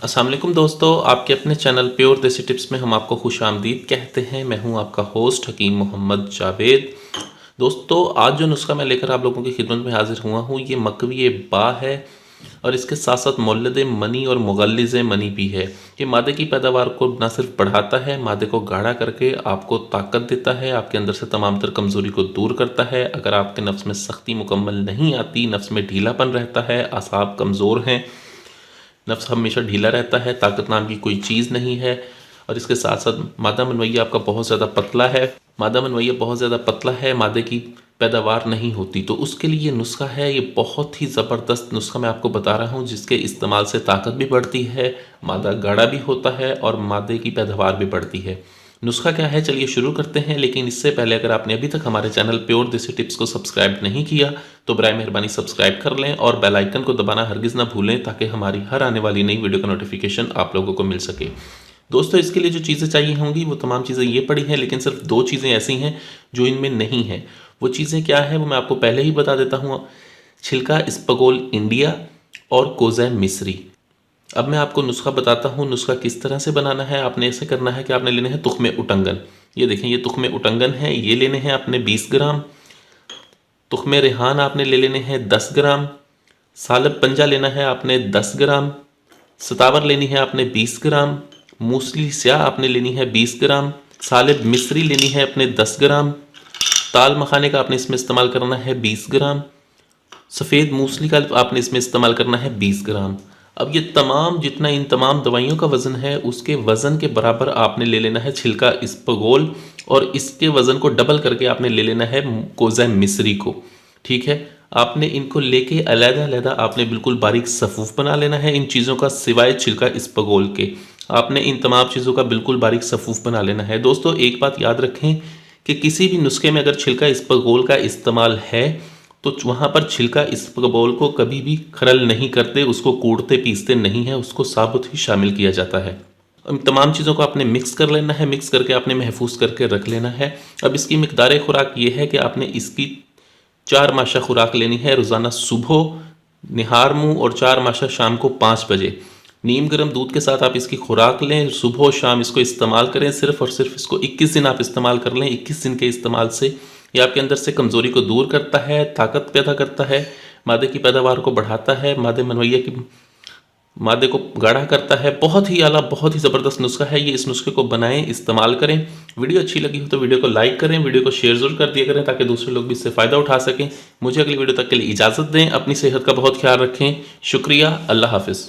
अस्सलाम वालेकुम दोस्तों, आपके अपने चैनल प्योर देसी टिप्स में हम आपको खुश आमदीद कहते हैं। मैं हूं आपका होस्ट हकीम मोहम्मद जावेद। दोस्तों, आज जो नुस्खा मैं लेकर आप लोगों की खिदमत में हाजिर हुआ हूं, ये मकवी बा है और इसके साथ साथ मुवल्लिद मनी और मुगल्लिज़ मनी भी है। ये मादे की पैदावार को न सिर्फ बढ़ाता है, मादे को गाढ़ा करके आपको ताकत देता है, आपके अंदर से तमाम तर कमज़ोरी को दूर करता है। अगर आपके नफ्स में सख्ती मुकम्मल नहीं आती, नफ्स में ढीलापन रहता है, आसाब कमज़ोर हैं, नफ्स हमेशा ढीला रहता है, ताकत नाम की कोई चीज़ नहीं है, और इसके साथ साथ मादा मनवैया आपका बहुत ज़्यादा पतला है, मादा मनवैया बहुत ज़्यादा पतला है, मादे की पैदावार नहीं होती, तो उसके लिए ये नुस्खा है। ये बहुत ही ज़बरदस्त नुस्खा मैं आपको बता रहा हूँ, जिसके इस्तेमाल से ताकत भी बढ़ती है, मादा गाढ़ा भी होता है और मादे की पैदावार भी बढ़ती है। नुस्खा क्या है, चलिए शुरू करते हैं। लेकिन इससे पहले अगर आपने अभी तक हमारे चैनल प्योर देसी टिप्स को सब्सक्राइब नहीं किया तो बराए मेहरबानी सब्सक्राइब कर लें और बेल आइकन को दबाना हरगिज़ ना भूलें, ताकि हमारी हर आने वाली नई वीडियो का नोटिफिकेशन आप लोगों को मिल सके। दोस्तों, इसके लिए जो चीज़ें चाहिए होंगी वो तमाम चीज़ें ये पड़ी हैं, लेकिन सिर्फ दो चीज़ें ऐसी हैं जो इनमें नहीं हैं। वो चीज़ें क्या है वो मैं आपको पहले ही बता देता हूँ। छिलका इस्पगोल इंडिया और कोज़ा मिस्री। अब मैं आपको नुस्खा बताता हूँ। नुस्खा किस तरह से बनाना है। आपने ऐसे करना है कि आपने लेने हैं तुख्मे उटंगन। ये देखें, ये तुख्मे उटंगन है, ये लेने हैं आपने 20 ग्राम। तुख्मे रेहान आपने ले लेने हैं 10 ग्राम। सालब पंजा लेना है आपने 10 ग्राम। सतावर लेनी है आपने 20 ग्राम। मूसली स्याह आपने लेनी है 20 ग्राम। सालब मिस्री लेनी है अपने 10 ग्राम। ताल मखाने का आपने इसमें इस्तेमाल करना है 20 ग्राम। सफ़ेद मूसली का आपने इसमें इस्तेमाल करना है 20 ग्राम। अब ये तमाम जितना इन तमाम दवाइयों का वज़न है, उसके वज़न के बराबर आपने ले लेना है छिलका इस्पगोल, और इसके वज़न को डबल करके आपने ले लेना है कोज़ा मिस्री को। ठीक है, आपने इनको लेके अलग-अलग आपने बिल्कुल बारीक सफ़ूफ बना लेना है इन चीज़ों का, सिवाय छिलका इस्पगोल के। आपने इन तमाम चीज़ों का बिल्कुल बारीक सफ़ूफ बना लेना है। दोस्तों, एक बात याद रखें कि किसी भी नुस्खे में अगर छिलका इस्पगोल का इस्तेमाल है तो वहाँ पर छिलका इस्पगोल को कभी भी खरल नहीं करते, उसको कूटते पीसते नहीं है, उसको साबुत ही शामिल किया जाता है। इन तमाम चीज़ों को आपने मिक्स कर लेना है, मिक्स करके आपने महफूज करके रख लेना है। अब इसकी मिकदार खुराक ये है कि आपने इसकी 4 माशा खुराक लेनी है रोज़ाना सुबह निहार मुँह, और 4 माशा शाम को 5 बजे। नीम गर्म दूध के साथ आप इसकी खुराक लें, सुबह और शाम इसको इस्तेमाल करें। सिर्फ और सिर्फ इसको 21 दिन आप इस्तेमाल कर लें। 21 दिन के इस्तेमाल से ये आपके अंदर से कमज़ोरी को दूर करता है, ताकत पैदा करता है, मादे की पैदावार को बढ़ाता है, मादे मनवैया की मादे को गाढ़ा करता है। बहुत ही आला, बहुत ही ज़बरदस्त नुस्खा है ये। इस नुस्खे को बनाएं, इस्तेमाल करें। वीडियो अच्छी लगी हो तो वीडियो को लाइक करें, वीडियो को शेयर ज़रूर कर दिया करें, ताकि दूसरे लोग भी इससे फ़ायदा उठा सकें। मुझे अगली वीडियो तक के लिए इजाज़त दें। अपनी सेहत का बहुत ख्याल रखें। शुक्रिया। अल्लाह हाफ़िज़।